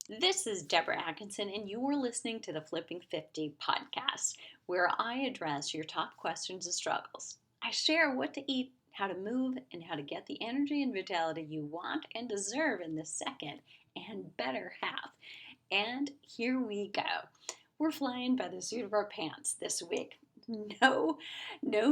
This is Deborah Atkinson, and you're listening to the Flipping 50 podcast, where I address your top questions and struggles. I share what to eat, how to move, and how to get the energy and vitality you want and deserve in the second and better half. And here we go. We're flying by the seat of our pants this week. No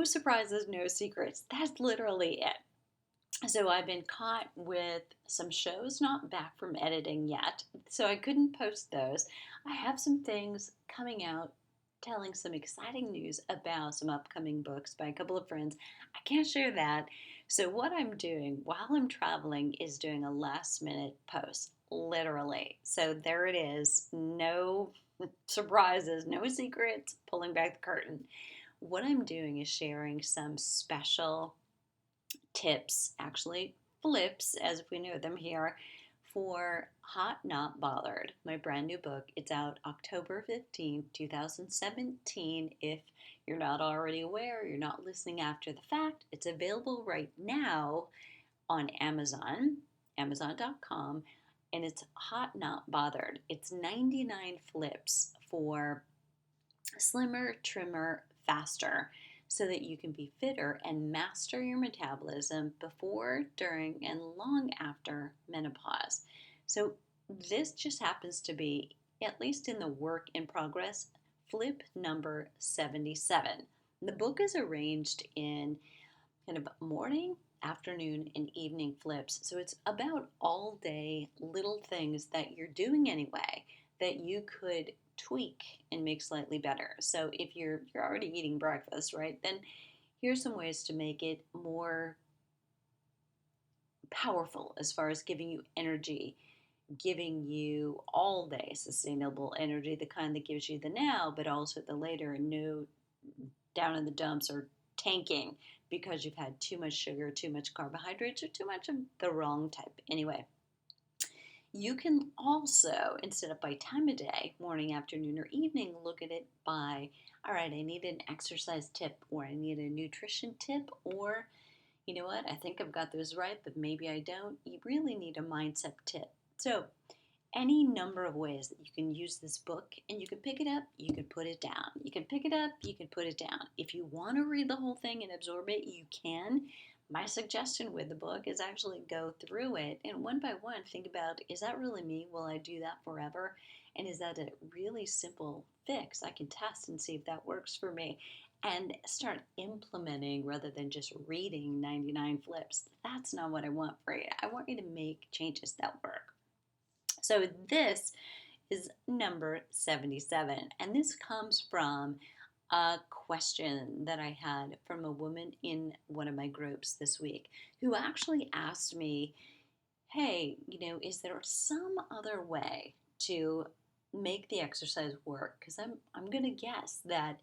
surprises, no secrets. That's literally it. So I've been caught with some shows not back from editing yet, so I couldn't post those. I have some things coming out telling some exciting news about some upcoming books by a couple of friends. I can't share that. So what I'm doing while I'm traveling is doing a last minute post, literally. So there it is. No surprises, no secrets, pulling back the curtain. What I'm doing is sharing some special tips, actually flips as we know them here, for Hot Not Bothered, my brand new book. It's out October 15th, 2017. If you're not already aware, you're not listening after the fact, it's available right now on Amazon.com, and it's Hot Not Bothered. It's 99 flips for slimmer, trimmer, faster so that you can be fitter and master your metabolism before, during, and long after menopause. So, this just happens to be, at least in the work in progress, flip number 77. The book is arranged in kind of morning, afternoon, and evening flips. So it's about all day little things that you're doing anyway that you could tweak and make slightly better. So if you're already eating breakfast, right? Then here's some ways to make it more powerful as far as giving you energy, giving you all day sustainable energy, the kind that gives you the now, but also the later, and no down in the dumps or tanking because you've had too much sugar, too much carbohydrates, or too much of the wrong type. Anyway, you can also, instead of by time of day, morning, afternoon, or evening, look at it by, all right, I need an exercise tip, or I need a nutrition tip, or you know what, I think I've got those right, but maybe I don't. You really need a mindset tip. So, any number of ways that you can use this book, and you can pick it up, you can put it down. You can pick it up, you can put it down. If you want to read the whole thing and absorb it, you can. My suggestion with the book is actually go through it and one by one think about, is that really me? Will I do that forever? And is that a really simple fix I can test and see if that works for me? And start implementing rather than just reading 99 flips. That's not what I want for you. I want you to make changes that work. So this is number 77, and this comes from a question that I had from a woman in one of my groups this week who actually asked me, hey, is there some other way to make the exercise work? Because I'm going to guess that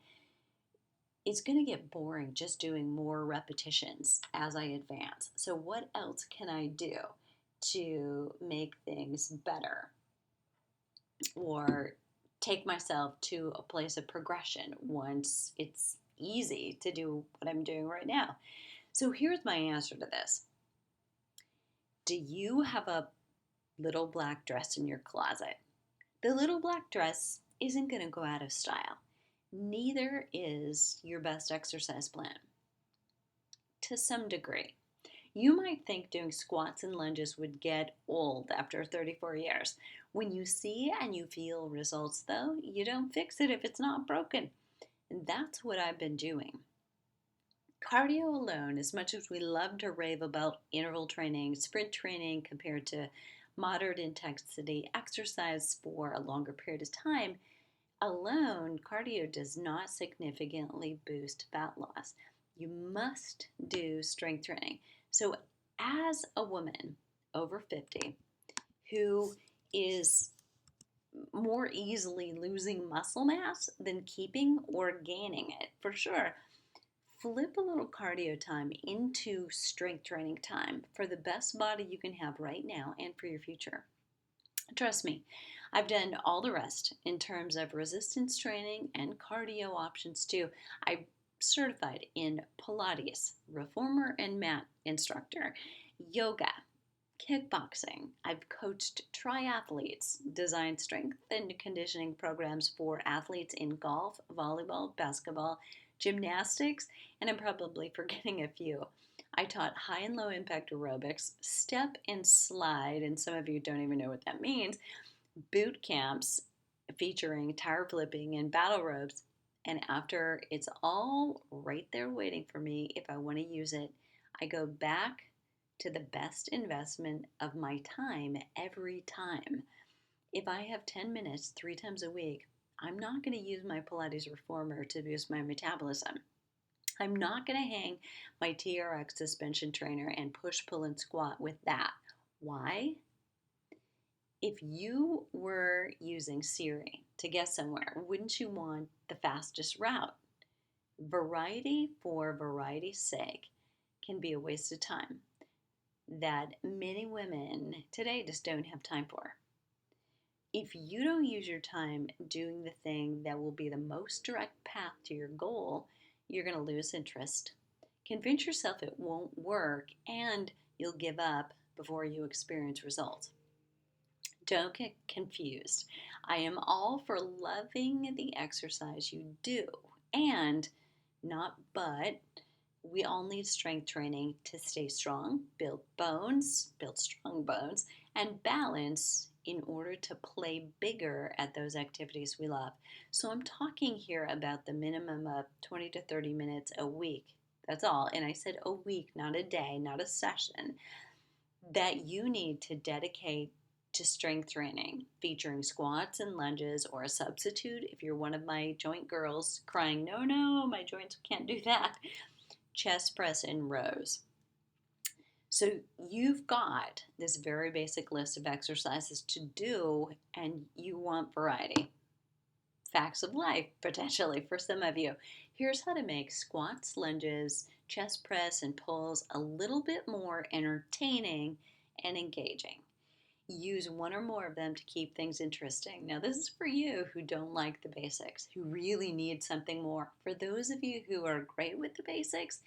it's going to get boring just doing more repetitions as I advance. So what else can I do to make things better or take myself to a place of progression once it's easy to do what I'm doing right now? So here's my answer to this. Do you have a little black dress in your closet? The little black dress isn't going to go out of style. Neither is your best exercise plan. To some degree. You might think doing squats and lunges would get old after 34 years. When you see and you feel results, though, you don't fix it if it's not broken. And that's what I've been doing. Cardio alone, as much as we love to rave about interval training, sprint training compared to moderate intensity exercise for a longer period of time, alone, cardio does not significantly boost fat loss. You must do strength training. So, as a woman over 50 who is more easily losing muscle mass than keeping or gaining it, for sure, flip a little cardio time into strength training time for the best body you can have right now and for your future. Trust me, I've done all the rest in terms of resistance training and cardio options too. I'm certified in Pilates, reformer and mat instructor, yoga, Kickboxing. I've coached triathletes, designed strength and conditioning programs for athletes in golf, volleyball, basketball, gymnastics, and I'm probably forgetting a few. I taught high and low impact aerobics, step and slide, and some of you don't even know what that means, boot camps featuring tire flipping and battle ropes. And after it's all right there waiting for me, if I want to use it, I go back to the best investment of my time every time. If I have 10 minutes 3 times a week, I'm not going to use my Pilates reformer to boost my metabolism. I'm not going to hang my TRX suspension trainer and push, pull, and squat with that. Why? If you were using Siri to get somewhere, wouldn't you want the fastest route? Variety for variety's sake can be a waste of time that many women today just don't have time for. If you don't use your time doing the thing that will be the most direct path to your goal, you're going to lose interest. Convince yourself it won't work and you'll give up before you experience results. Don't get confused. I am all for loving the exercise you do, and not but. We all need strength training to stay strong, build strong bones, and balance in order to play bigger at those activities we love. So I'm talking here about the minimum of 20 to 30 minutes a week. That's all. And I said a week, not a day, not a session, that you need to dedicate to strength training, featuring squats and lunges, or a substitute if you're one of my joint girls crying, no, my joints can't do that. Chest press and rows. So you've got this very basic list of exercises to do, and you want variety. Facts of life, potentially, for some of you. Here's how to make squats, lunges, chest press, and pulls a little bit more entertaining and engaging. Use one or more of them to keep things interesting. Now, this is for you who don't like the basics, who really need something more. For those of you who are great with the basics,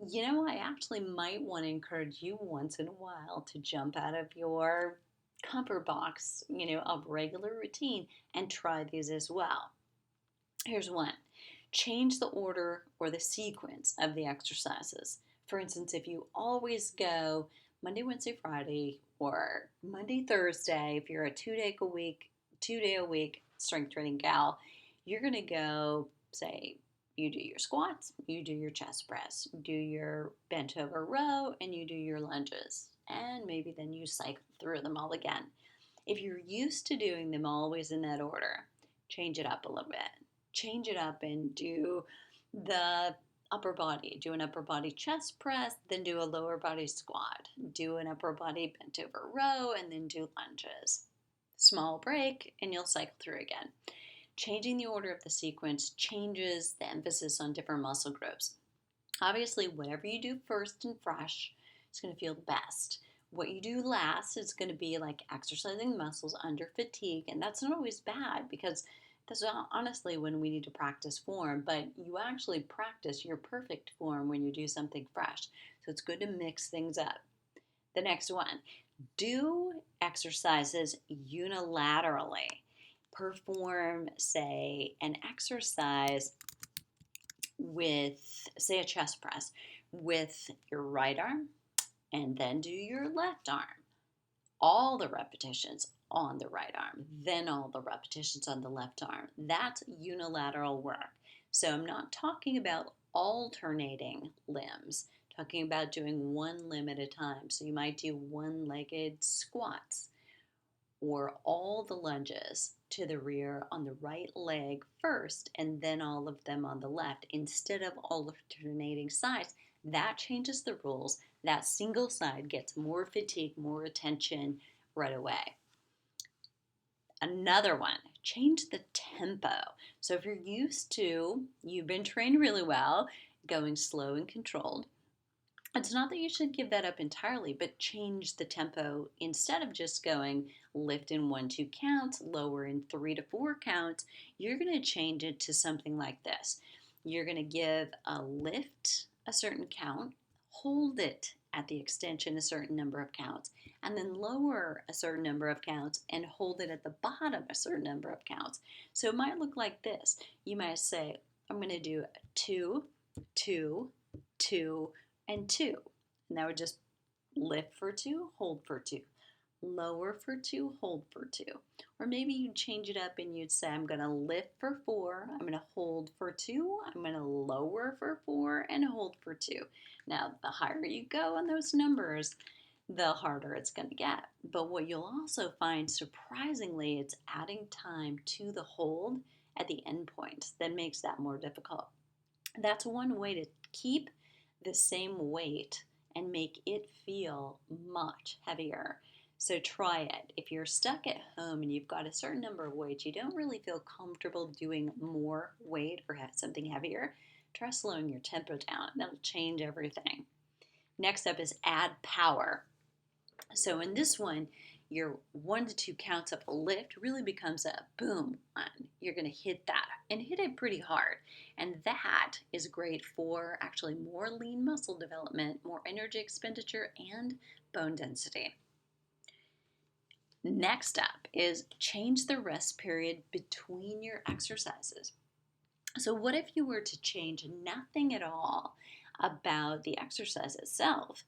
I actually might want to encourage you once in a while to jump out of your comfort box, of regular routine and try these as well. Here's one. Change the order or the sequence of the exercises. For instance, if you always go Monday, Wednesday, Friday, or Monday, Thursday, if you're a 2 day a week strength training gal, you're going to go, say, you do your squats, you do your chest press, do your bent over row, and you do your lunges. And maybe then you cycle through them all again. If you're used to doing them always in that order, change it up a little bit. Change it up and do the upper body. Do an upper body chest press, then do a lower body squat. Do an upper body bent over row, and then do lunges. Small break, and you'll cycle through again. Changing the order of the sequence changes the emphasis on different muscle groups. Obviously, whatever you do first and fresh is going to feel the best. What you do last is going to be like exercising muscles under fatigue, and that's not always bad because that's honestly when we need to practice form, but you actually practice your perfect form when you do something fresh. So it's good to mix things up. The next one, do exercises unilaterally. Perform, say, an exercise with, say, a chest press with your right arm, and then do your left arm. All the repetitions on the right arm, then all the repetitions on the left arm. That's unilateral work. So I'm not talking about alternating limbs, I'm talking about doing one limb at a time. So you might do one-legged squats or all the lunges to the rear on the right leg first and then all of them on the left instead of alternating sides. That changes the rules. That single side gets more fatigue, more attention right away. Another one, change the tempo. So if you've been trained really well, going slow and controlled, it's not that you should give that up entirely, but change the tempo. Instead of just going lift in 1-2 counts, lower in 3-4 counts, you're going to change it to something like this. You're going to give a lift a certain count, hold it at the extension a certain number of counts, and then lower a certain number of counts and hold it at the bottom a certain number of counts. So it might look like this. You might say, I'm going to do 2, 2, 2, and 2. And that would just lift for 2, hold for 2. Lower for 2, hold for 2. Or maybe you'd change it up and you'd say, I'm going to lift for 4, I'm going to hold for 2, I'm going to lower for 4, and hold for 2. Now, the higher you go on those numbers, the harder it's going to get. But what you'll also find, surprisingly, it's adding time to the hold at the end point that makes that more difficult. That's one way to keep the same weight and make it feel much heavier. So try it. If you're stuck at home and you've got a certain number of weights, you don't really feel comfortable doing more weight or something heavier, try slowing your tempo down. That'll change everything. Next up is add power. So in this one, your 1 to 2 counts of a lift really becomes a boom one. You're going to hit that and hit it pretty hard. And that is great for actually more lean muscle development, more energy expenditure, and bone density. Next up is change the rest period between your exercises. So what if you were to change nothing at all about the exercise itself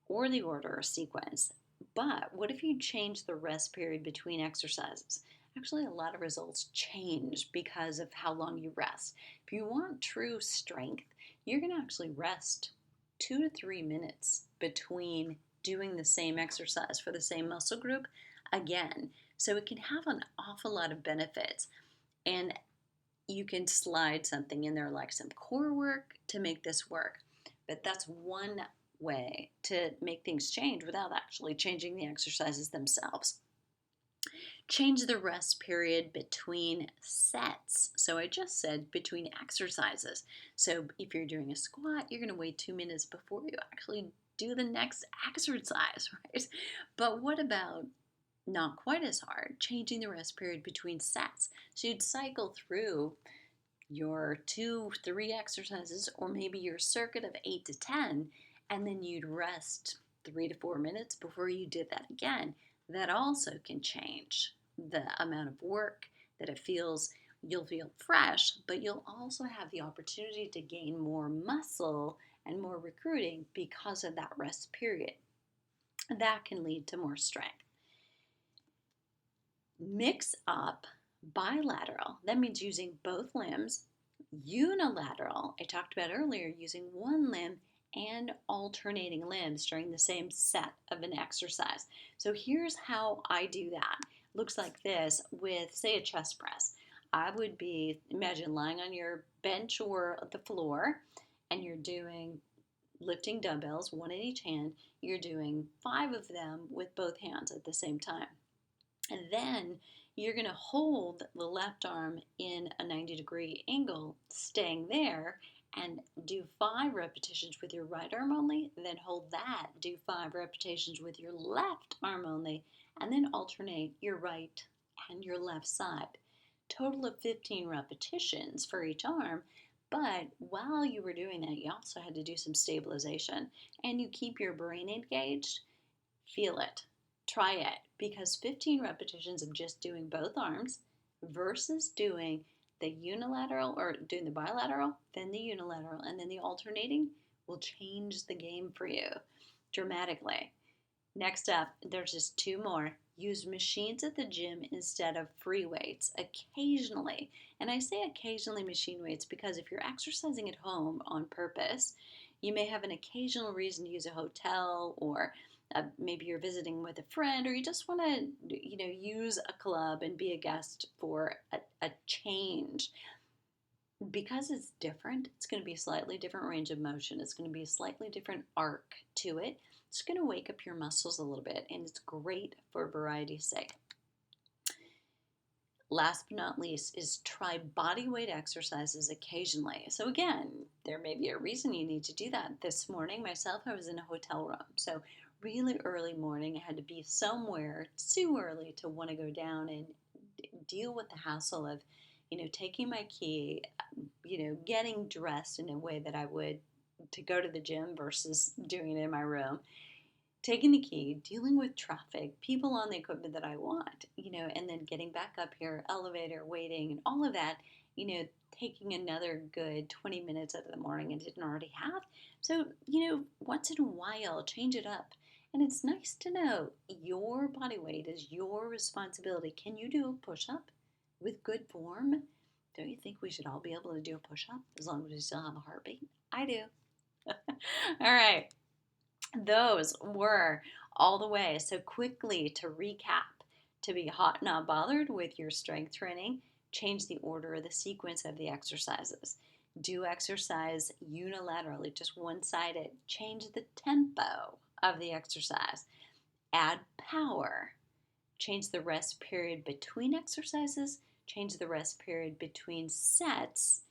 or the order or sequence? But what if you change the rest period between exercises? Actually, a lot of results change because of how long you rest. If you want true strength, you're going to actually rest 2 to 3 minutes between doing the same exercise for the same muscle group again. So it can have an awful lot of benefits. And you can slide something in there like some core work to make this work. But that's one way to make things change without actually changing the exercises themselves. Change the rest period between sets. So I just said between exercises. So if you're doing a squat, you're going to wait 2 minutes before you actually do the next exercise, right? But what about not quite as hard, changing the rest period between sets? So you'd cycle through your 2, 3 exercises, or maybe your circuit of 8 to 10, and then you'd rest 3 to 4 minutes before you did that again. That also can change the amount of work that it feels. You'll feel fresh, but you'll also have the opportunity to gain more muscle and more recruiting because of that rest period. That can lead to more strength. Mix up bilateral. That means using both limbs. Unilateral, I talked about earlier, using one limb, and alternating limbs during the same set of an exercise. So here's how I do that. Looks like this with, say, a chest press. I would imagine lying on your bench or the floor, and you're lifting dumbbells, 1 in each hand. You're doing 5 of them with both hands at the same time. And then you're going to hold the left arm in a 90-degree angle, staying there, and do 5 repetitions with your right arm only, then hold that, do 5 repetitions with your left arm only, and then alternate your right and your left side. Total of 15 repetitions for each arm, but while you were doing that, you also had to do some stabilization, and you keep your brain engaged. Feel it. Try it, because 15 repetitions of just doing both arms versus doing the unilateral or doing the bilateral, then the unilateral, and then the alternating will change the game for you dramatically. Next up, there's just 2 more. Use machines at the gym instead of free weights occasionally. And I say occasionally machine weights because if you're exercising at home on purpose, you may have an occasional reason to use a hotel, or maybe you're visiting with a friend, or you just want to, use a club and be a guest for a change. Because it's different, it's going to be a slightly different range of motion. It's going to be a slightly different arc to it. It's going to wake up your muscles a little bit, and it's great for variety's sake. Last but not least is try body weight exercises occasionally. So again, there may be a reason you need to do that. This morning, myself, I was in a hotel room. So really early morning, I had to be somewhere too early to want to go down and deal with the hassle of, taking my key, getting dressed in a way that I would to go to the gym versus doing it in my room. Taking the key, dealing with traffic, people on the equipment that I want, and then getting back up here, elevator, waiting, and all of that, taking another good 20 minutes out of the morning and didn't already have. So, once in a while, change it up. And it's nice to know your body weight is your responsibility. Can you do a push up with good form? Don't you think we should all be able to do a push up as long as we still have a heartbeat? I do. All right. Those were all the ways. So, quickly to recap, to be hot, not bothered with your strength training, change the order or the sequence of the exercises. Do exercise unilaterally, just one sided. Change the tempo of the exercise. Add power. Change the rest period between exercises. Change the rest period between sets.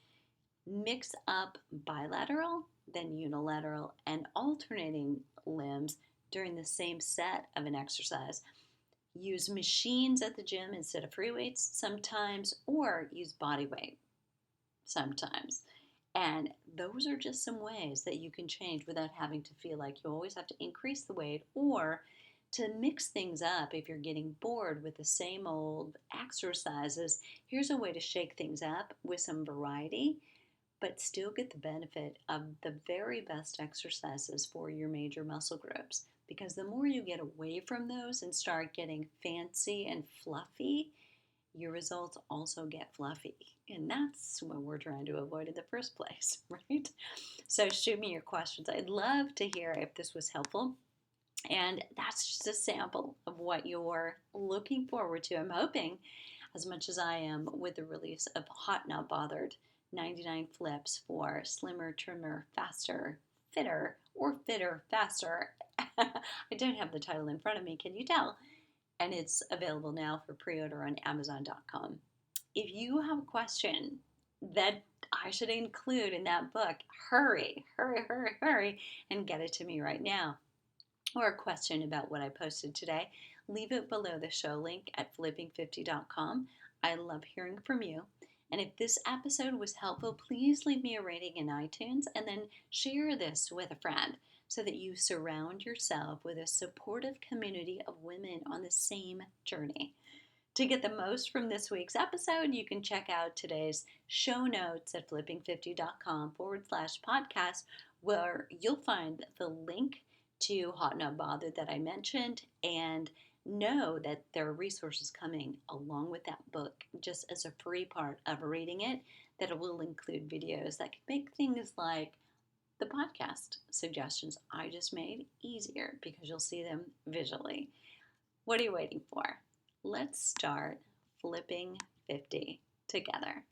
Mix up bilateral, then unilateral, and alternating limbs during the same set of an exercise. Use machines at the gym instead of free weights sometimes, or use body weight sometimes. And those are just some ways that you can change without having to feel like you always have to increase the weight or to mix things up. If you're getting bored with the same old exercises, here's a way to shake things up with some variety but still get the benefit of the very best exercises for your major muscle groups. Because the more you get away from those and start getting fancy and fluffy, your results also get fluffy. And that's what we're trying to avoid in the first place, right? So shoot me your questions. I'd love to hear if this was helpful. And that's just a sample of what you're looking forward to. I'm hoping, as much as I am, with the release of Hot Not Bothered 99 Flips for slimmer, trimmer, faster, fitter, or fitter, faster. I don't have the title in front of me, can you tell? And it's available now for pre-order on Amazon.com. If you have a question that I should include in that book, hurry, and get it to me right now. Or a question about what I posted today, leave it below the show link at flipping50.com. I love hearing from you. And if this episode was helpful, please leave me a rating in iTunes and then share this with a friend so that you surround yourself with a supportive community of women on the same journey. To get the most from this week's episode, you can check out today's show notes at flipping50.com/podcast, where you'll find the link to Hot Not Bothered that I mentioned, and know that there are resources coming along with that book just as a free part of reading it that will include videos that can make things like the podcast suggestions I just made easier because you'll see them visually. What are you waiting for? Let's start flipping 50 together.